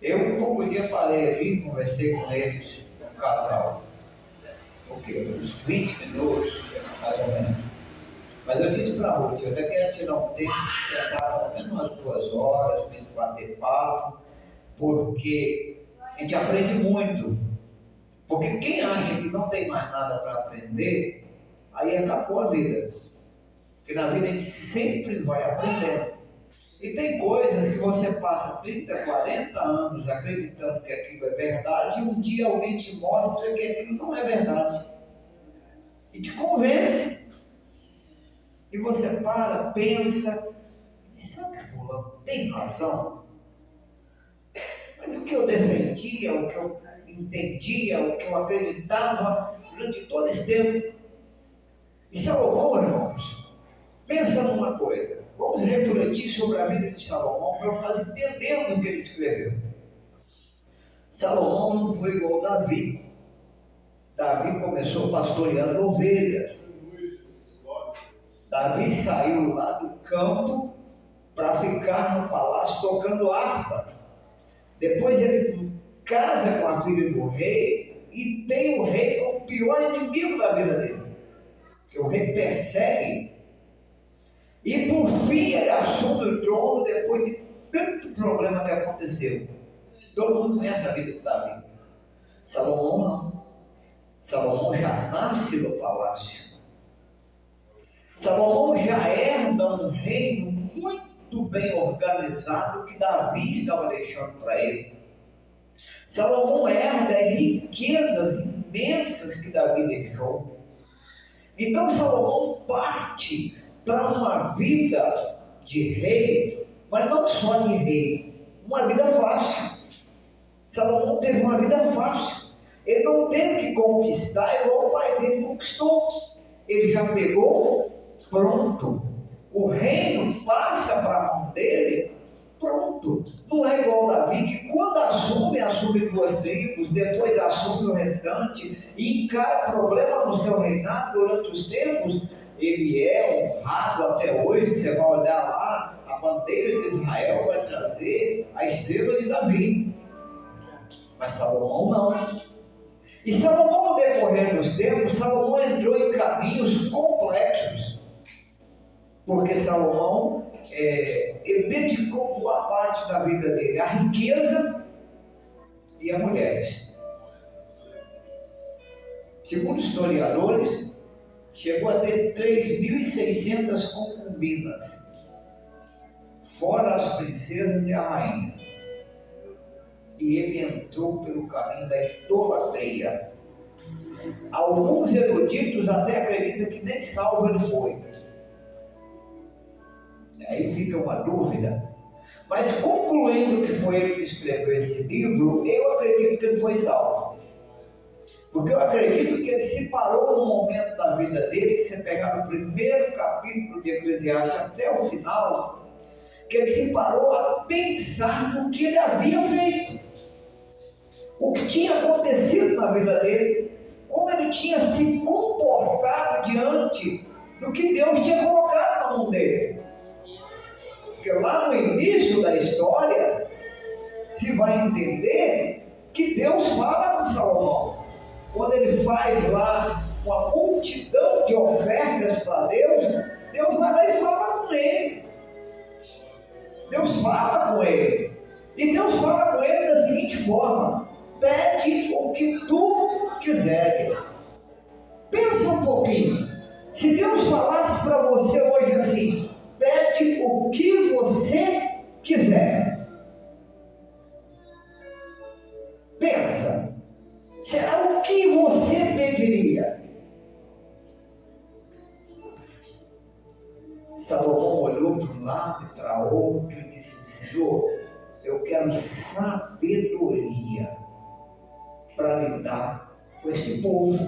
Eu, um pouco dia, parei ali, conversei com eles, um casal, uns 20 minutos, mais ou menos. Mas eu disse para a Ruth, eu até quero tirar um tempo, sentar pelo menos umas 2 horas, mesmo bater papo, porque a gente aprende muito. Porque quem acha que não tem mais nada para aprender, aí acabou a vida. Porque na vida a gente sempre vai aprendendo. E tem coisas que você passa 30, 40 anos acreditando que aquilo é verdade, e um dia alguém te mostra que aquilo não é verdade. E te convence. E você para, pensa, e sabe que fulano tem razão? Mas o que eu defendia, o que eu entendia, o que eu acreditava durante todo esse tempo. E Salomão, irmãos, pensa numa coisa. Vamos refletir sobre a vida de Salomão para nós entendermos o que ele escreveu. Salomão não foi igual a Davi. Davi começou pastoreando ovelhas. Davi saiu lá do campo para ficar no palácio tocando harpa. Depois ele casa com a filha do rei e tem o rei como o pior inimigo da vida dele. Que o rei persegue. E por fim ele assume o trono depois de tanto problema que aconteceu. Todo mundo conhece a vida de Davi. Salomão não. Salomão já nasce no palácio. Salomão já herda um reino muito bem organizado que Davi estava deixando para ele. Salomão herda riquezas imensas que Davi deixou. Então Salomão parte para uma vida de rei, mas não só de rei, uma vida fácil. Salomão teve uma vida fácil. Ele não teve que conquistar igual o pai dele conquistou. Ele já pegou, pronto. O reino passa para a mão dele, pronto. Não é igual Davi, que quando assume 2 tribos, depois assume o restante e encara problema no seu reinado durante os tempos. Ele é honrado até hoje. Você vai olhar lá, a bandeira de Israel vai trazer a estrela de Davi. Mas Salomão não. E Salomão, no decorrer dos tempos, Salomão entrou em caminhos complexos. Porque Salomão, ele dedicou boa parte da vida dele à riqueza e a mulheres. Segundo historiadores, chegou a ter 3.600 concubinas, fora as princesas e a rainha. E ele entrou pelo caminho da idolatria. Alguns eruditos até acreditam que nem salvo ele foi. Aí fica uma dúvida. Mas concluindo que foi ele que escreveu esse livro, eu acredito que ele foi salvo. Porque eu acredito que ele se parou num momento da vida dele, que você pegar no primeiro capítulo de Eclesiastes até o final, que ele se parou a pensar no que ele havia feito. O que tinha acontecido na vida dele, como ele tinha se comportado diante do que Deus tinha colocado na mão dele. Porque lá no início da história, se vai entender que Deus fala com Salomão. Quando ele faz lá uma multidão de ofertas para Deus, Deus vai lá e fala com ele. Deus fala com ele. E Deus fala com ele da seguinte forma: pede o que tu quiseres. Pensa um pouquinho. Se Deus falasse para você hoje assim: pede o que você quiser. Pensa. Será o que você pediria? Salomão olhou para um lado e para outro e disse: Senhor, eu quero sabedoria para lidar com este povo.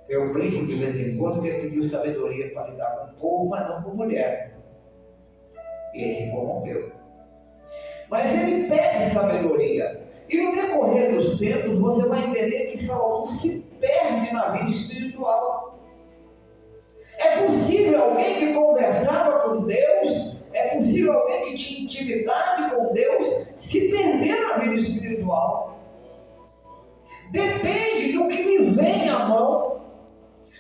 Eu brinco de vez em quando que ele pediu sabedoria para lidar com o povo, mas não com mulher. E ele se corrompeu. Mas ele pede sabedoria. E no decorrer dos tempos, você vai entender que Salomão se perde na vida espiritual. É possível alguém que conversava com Deus, é possível alguém que tinha intimidade com Deus, se perder na vida espiritual. Depende do que me vem à mão,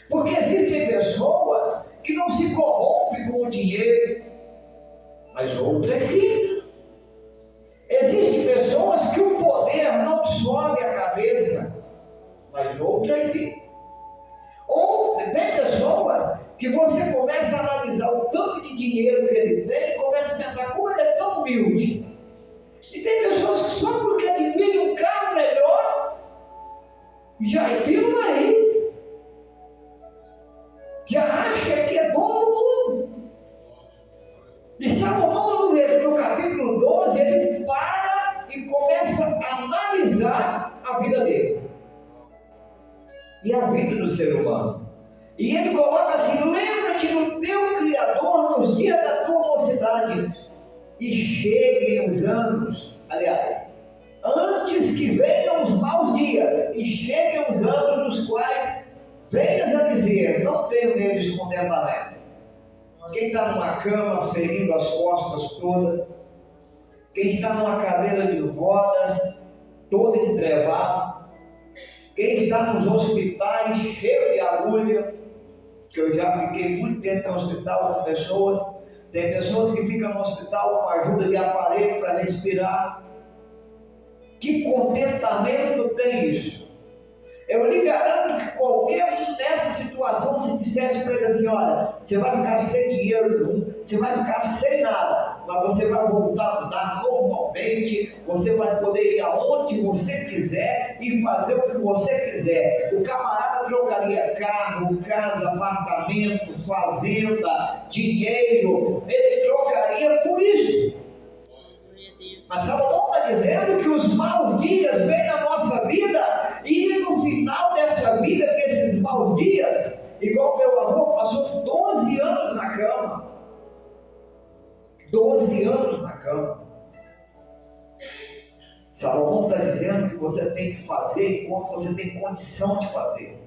porque existem pessoas que não se corrompem com o dinheiro, mas outras sim. Existem pessoas que o poder não sobe a cabeça, mas outras sim. Ou tem pessoas que você começa a analisar o tanto de dinheiro que ele tem e começa a pensar como ele é tão humilde. E tem pessoas que só porque adquirem um carro melhor, já enfiam o nariz, já acha que é dono do mundo. E Salomão, no capítulo 12, ele para e começa a analisar a vida dele e a vida do ser humano. E ele coloca assim: lembra-te do teu Criador nos dias da tua mocidade, e cheguem os anos, aliás, antes que venham os maus dias, e cheguem os anos nos quais venhas a dizer: não tenho neles contentamento. Quem está numa cama ferindo as costas todas, quem está numa cadeira de rodas todo entrevado, quem está nos hospitais cheio de agulha, que eu já fiquei muito tempo no hospital com pessoas, tem pessoas que ficam no hospital com ajuda de aparelho para respirar. Que contentamento tem isso? Eu lhe garanto que qualquer um nessa situação, se dissesse para ele assim: olha, você vai ficar sem dinheiro, você vai ficar sem nada, mas você vai voltar a andar normalmente, você vai poder ir aonde você quiser e fazer o que você quiser. O camarada trocaria carro, casa, apartamento, fazenda, dinheiro, ele trocaria por isso. Mas Salomão está dizendo que os maus dias vêm na nossa vida, e no final dessa vida, que esses maus dias, igual meu avô passou 12 anos na cama. 12 anos na cama. Salomão está dizendo que você tem que fazer enquanto você tem condição de fazer,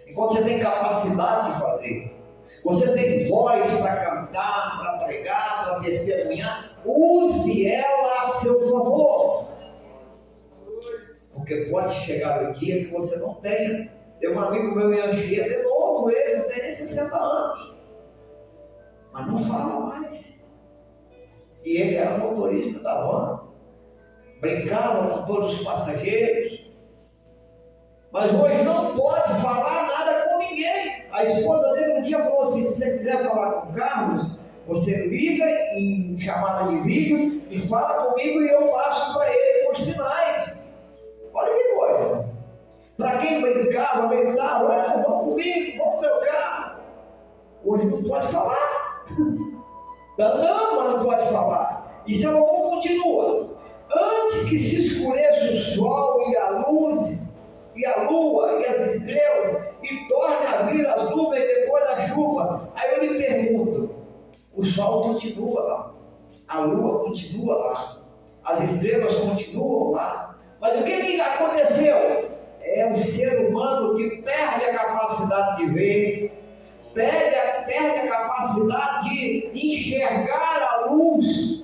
enquanto você tem capacidade de fazer. Você tem voz para cantar, para pregar, para testemunhar, use ela a seu favor. Porque pode chegar o dia que você não tenha. Tem um amigo meu em Anchieta, de novo, ele não tem nem 60 anos, mas não fala mais. E ele era motorista da van, brincava com todos os passageiros, mas hoje não pode falar nada com ninguém. A esposa dele um dia falou assim: se você quiser falar com o Carlos, você liga em chamada de vídeo e fala comigo e eu passo para ele por sinais. Olha que coisa. Para quem brincava, gritava: vamos comigo, vamos no meu carro. Hoje não pode falar. Não, mas não pode falar. E Salomão continua: antes que se escureça o sol e a luz, e a lua e as estrelas, e torne a vir as nuvens depois da chuva. Aí eu lhe pergunto: o sol continua lá, a lua continua lá, as estrelas continuam lá, mas o que aconteceu? É o ser humano que perde a capacidade de ver, perde a capacidade de enxergar a luz,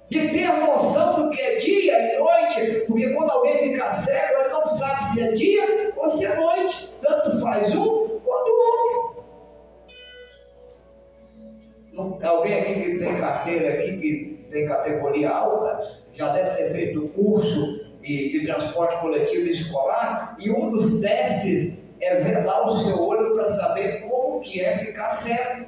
de ter noção do que é dia e noite, porque quando alguém fica cego, ele não sabe se é dia ou se é noite, tanto faz um quanto o outro. Alguém aqui que tem carteira aqui, que tem categoria alta, já deve ter feito curso de transporte coletivo escolar, e um dos testes é vedar o seu olho para saber como que é ficar cego.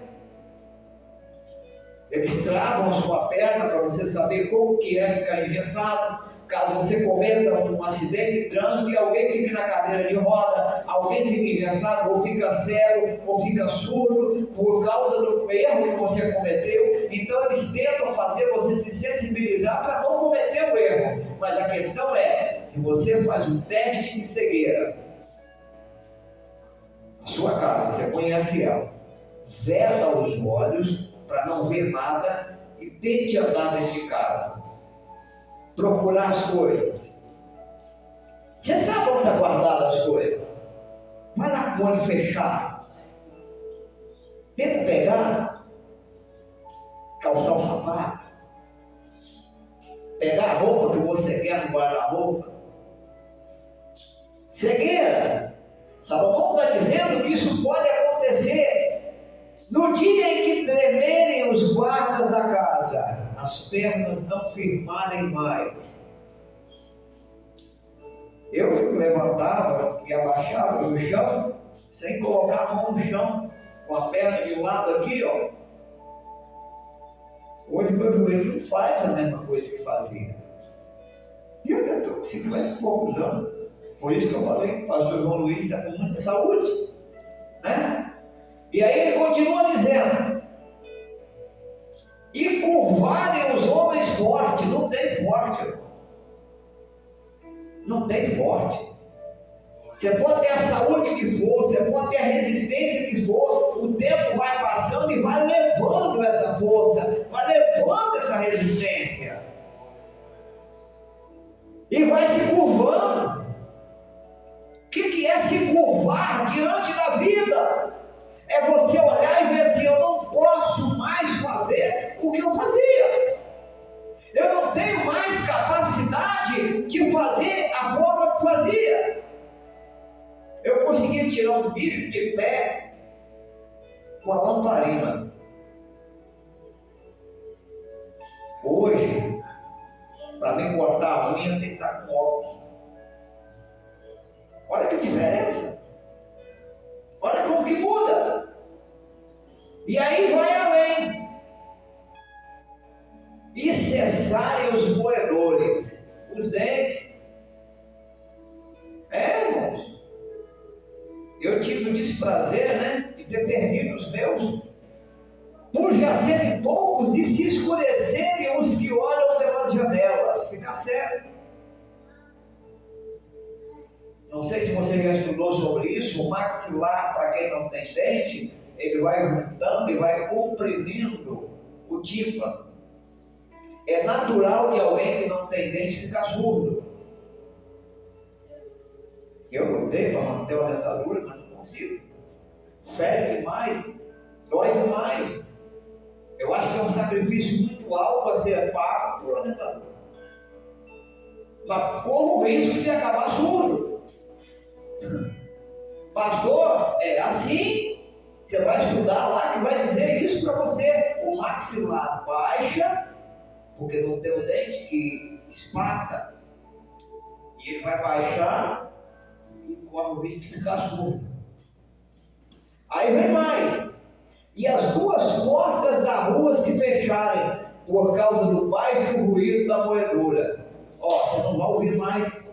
Eles travam a sua perna para você saber como que é ficar engessado. Caso você cometa um acidente de trânsito e alguém fique na cadeira de roda, alguém fique engessado, ou fica cego, ou fica surdo, por causa do erro que você cometeu. Então eles tentam fazer você se sensibilizar para não cometer o erro. Mas a questão é: se você faz um teste de cegueira, a sua casa, você conhece ela, veda os olhos para não ver nada e tente andar dentro de casa, procurar as coisas. Você sabe onde está guardada as coisas? Vai lá com o olho fechado, tenta pegar, calçar o sapato, Pegar a roupa que você quer no guarda-roupa. Cegueira. Salomão está dizendo que isso pode acontecer no dia em que tremerem os guardas da casa, as pernas não firmarem mais. Eu levantava e abaixava no chão, sem colocar a mão no chão, com a perna de um lado aqui, ó. Hoje meu joelho não faz a mesma coisa que fazia. E eu já estou com 50 e poucos anos. Por isso que eu falei que o pastor João Luiz está com muita saúde. Né? E aí ele continua dizendo: e curvarem os homens fortes. Não tem forte, irmão. Não tem forte. Você pode ter a saúde que for, você pode ter a resistência que for, o tempo vai passando e vai levando essa força, vai levando essa resistência. E vai se curvando. O que é se curvar diante da vida? É você olhar e ver assim: eu não posso mais fazer o que eu fazia. Eu não tenho mais capacidade de fazer a forma que fazia. Eu conseguia tirar um bicho de pé com a lamparina. Hoje, para mim cortar a unha, tem que estar com óculos. Olha que diferença. Olha como que muda. E aí vai além. E cessarem os moedores, os dentes. Irmãos, eu tive o desprazer, né, de ter perdido os meus, por já serem poucos e se escurecerem os que olham pelas janelas. Fica sério. Não sei se você já estudou sobre isso. O maxilar, para quem não tem dente, ele vai juntando e vai comprimindo o tímpano. É natural de alguém que não tem dente ficar surdo. Eu lutei para manter uma dentadura, mas não consigo. Fere demais, dói demais. Eu acho que é um sacrifício muito alto a ser pago por uma dentadura. Mas corro o risco de acabar surdo. Pastor, é assim. Você vai estudar lá que vai dizer isso para você. O maxilar baixa, porque não tem o dente que espaça, e ele vai baixar e corre o risco de ficar surdo. Aí vem mais. E as duas portas da rua se fecharem por causa do baixo ruído da moedura. Você não vai ouvir mais.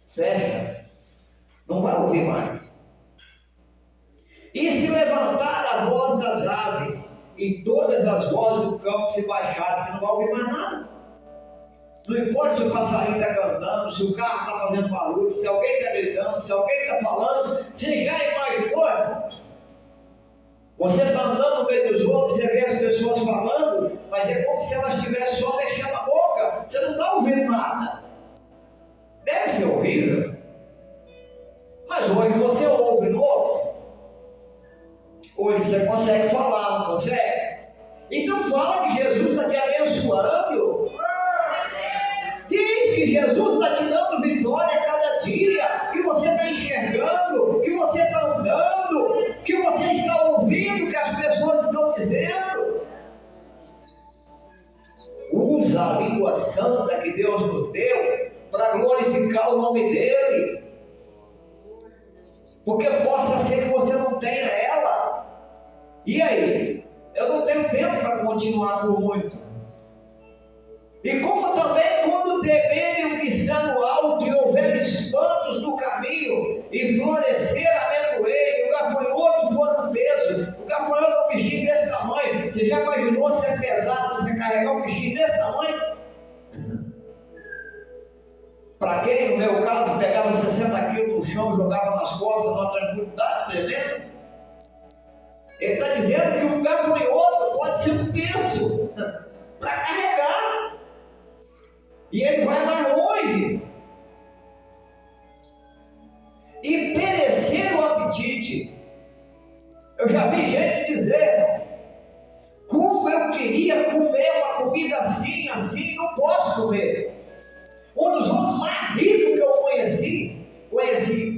Fecha. Não vai ouvir mais. E se levantar a voz das aves e todas as vozes do campo se baixarem, você não vai ouvir mais nada. Não importa se o passarinho está cantando, se o carro está fazendo barulho, se alguém está gritando, se alguém está falando. Você já imaginou, irmãos? Você está andando no meio dos outros, você vê as pessoas falando, mas é como se elas estivessem só mexendo a boca. Você não está ouvindo nada. Deve ser horrível. Mas hoje você ouve, não ouve? Hoje você consegue falar, não consegue? Então fala que Jesus está te abençoando. Diz que Jesus está te dando vitória a cada dia, que você está enxergando, que você está andando, que você está ouvindo o que as pessoas estão dizendo. Usa a língua santa que Deus nos deu para glorificar o nome dEle. Porque possa ser que você não tenha ela. E aí? Eu não tenho tempo para continuar por muito. E como também quando temerem o que está no alto e houver espantos no caminho e florescer a amendoeira, o gafanhoto for um peso, o gafanhoto é um bichinho desse tamanho. Você já imaginou se é pesado você carregar um bichinho desse tamanho? Para quem, no meu caso, pegava 60 quilos no chão e jogava nas costas numa tranquilidade tremenda, ele está dizendo que um gafanhoto pode ser um terço para carregar. E ele vai mais longe. E perecer o apetite. Eu já vi gente dizer: como eu queria comer uma comida assim, assim, não posso comer. Um dos homens mais ricos que eu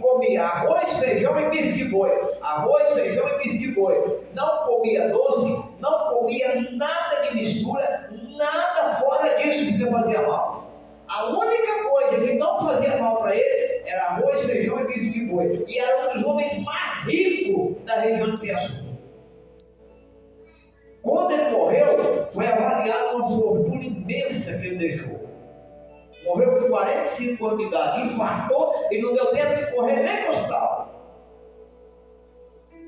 comia arroz, feijão e bife de boi. Arroz, feijão e bife de boi. Não comia doce, não comia nada de mistura, nada fora disso que fazia mal. A única coisa que não fazia mal para ele era arroz, feijão e bife de boi. E era um dos homens mais ricos da região de Piaçu. Quando ele morreu, foi avaliado uma fortuna imensa que ele deixou. Morreu com 45 anos de idade, infartou e não deu tempo de correr nem para o hospital.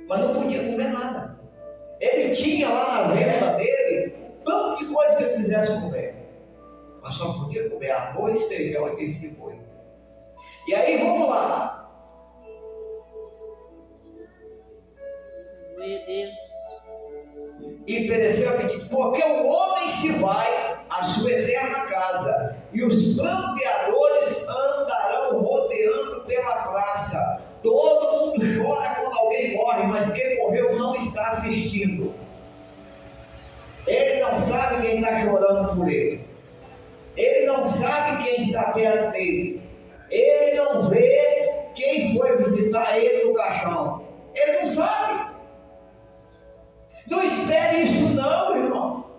Mas não podia comer nada. Ele tinha lá na venda dele tanto de coisa que ele quisesse comer. Mas só podia comer arroz, feijão e bife de boi. E aí vamos lá. Meu Deus. E pereceu a pedir, porque o homem se vai à sua eterna casa, e os pranteadores andarão rodeando pela praça. Todo mundo chora quando alguém morre, mas quem morreu não está assistindo. Ele não sabe quem está chorando por ele. Ele não sabe quem está perto dele. Ele não vê quem foi visitar ele no caixão. Ele não sabe. Não espere isso não, irmão.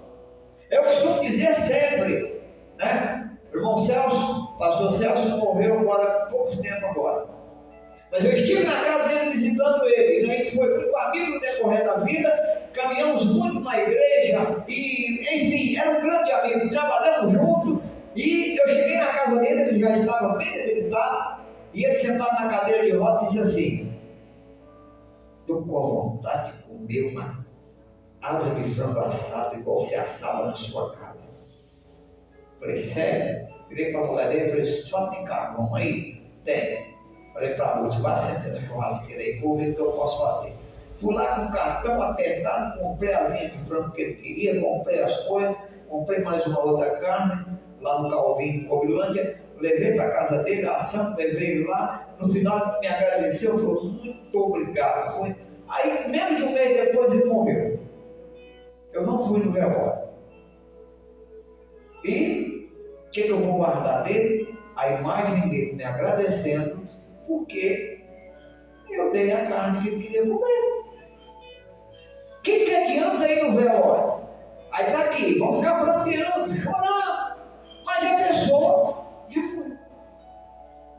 Eu costumo dizer sempre, né? O irmão Celso, pastor Celso, morreu agora há pouco tempo agora. Mas eu estive na casa dele visitando ele. A gente foi muito amigo no decorrer da vida, caminhamos muito na igreja e, enfim, era um grande amigo, trabalhamos junto. E eu cheguei na casa dele, ele já estava bem debilitado, e ele sentado na cadeira de rodas disse assim: estou com a vontade de comer uma asa de frango assado igual você assava na sua casa. Falei, sério? Virei para a mulher dele e falei, só tem carvão aí? Tem. Falei para a Lúcia, vai acender na churrasqueira aí, vou ver o que eu posso fazer. Fui lá com o cartão apertado, comprei a linha de frango que ele queria, comprei as coisas, comprei mais uma outra carne, lá no Calvinho, Cobilândia, levei para a casa dele, assando, levei ele lá, no final me agradeceu, falou, muito obrigado. Foi. Aí, menos de um mês depois, ele morreu. Eu não fui no velório. E o que eu vou guardar dele? A imagem dele me agradecendo, porque eu dei a carne que ele queria comer. O que adianta ir no velório? Aí está aqui, vão ficar pranteando, chorando. Mas a pessoa já foi.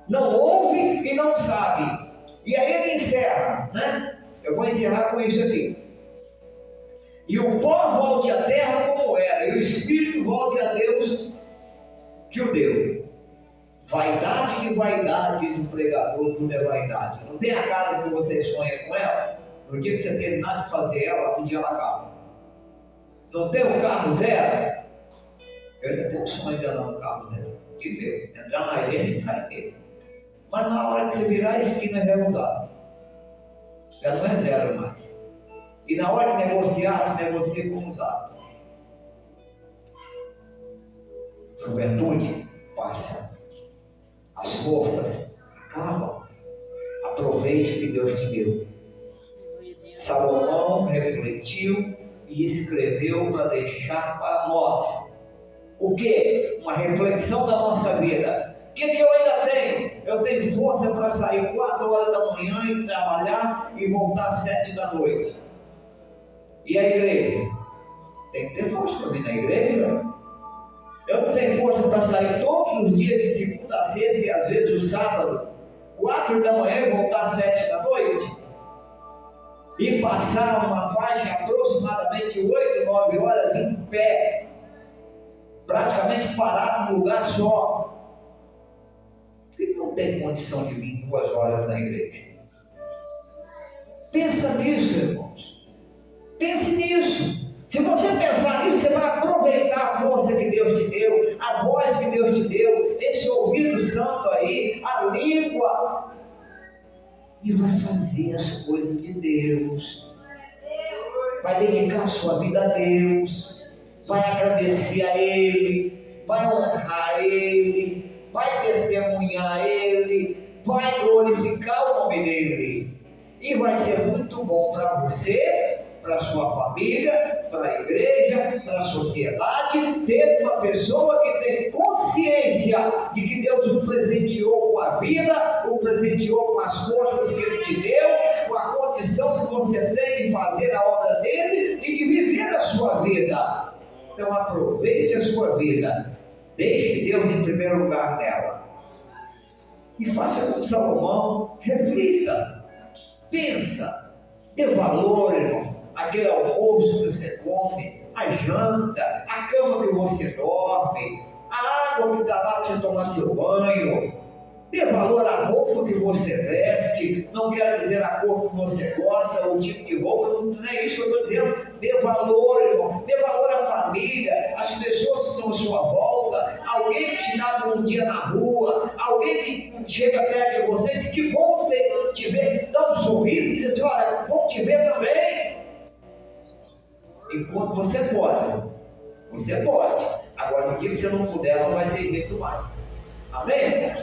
Não ouve e não sabe. E aí ele encerra, né? Eu vou encerrar com isso aqui. E o pó volte à terra como era, e o Espírito volte a Deus que o deu. Vaidade de vaidade, diz o pregador, tudo é vaidade. Não tem a casa que você sonha com ela? No dia que você terminar de fazer ela, um dia ela acaba. Não tem um carro zero? Eu ainda tenho um sonho de andar no carro zero. De ver, entrar na agência e sair dele. Mas na hora que você virar a esquina já é usado. Já não é zero mais. E na hora de negociar, se negocia com usado. Juventude passa. As forças acabam. Aproveite o que Deus te deu. Salomão refletiu e escreveu para deixar para nós. O que? Uma reflexão da nossa vida. O que eu ainda tenho? Eu tenho força para sair 4 horas da manhã e trabalhar e voltar às 7 da noite. E a igreja? Tem que ter força para vir na igreja, não? Eu não tenho força para sair todos os dias de segunda a sexta e às vezes o sábado, 4 da manhã e voltar às 7 da noite. E passar uma faixa aproximadamente 8, 9 horas em pé, praticamente parado num lugar só. Por que não tem condição de vir 2 horas na igreja? Pensa nisso, irmãos. Pense nisso. Se você pensar nisso, você vai aproveitar a força que Deus te deu, a voz que Deus te deu, esse ouvido santo aí, a língua, e vai fazer as coisas de Deus. Vai dedicar a sua vida a Deus, vai agradecer a Ele, vai honrar Ele, vai testemunhar Ele, vai glorificar o nome dEle. E vai ser muito bom para você, para sua família, para a igreja, para a sociedade, ter uma pessoa que tem consciência de que Deus o presenteou com a vida, o presenteou com as forças que Ele te deu, com a condição que você tem de fazer a obra dele e de viver a sua vida. Então aproveite a sua vida, deixe Deus em primeiro lugar nela. E faça como Salomão, reflita, pensa, dê valor, irmão, aquele almoço que você come, a janta, a cama que você dorme, a água que está lá para você tomar seu banho. Dê valor à roupa que você veste, não quer dizer a cor que você gosta, o tipo de roupa, não é isso que eu estou dizendo. Dê valor, irmão, dê valor à família, às pessoas que estão à sua volta, alguém que te dá um dia na rua, alguém que chega perto de você e diz que bom te ver, dá um sorriso e diz assim, olha, bom te ver também. Enquanto você pode. Agora, no dia que você não puder, não vai ter jeito mais. Amém?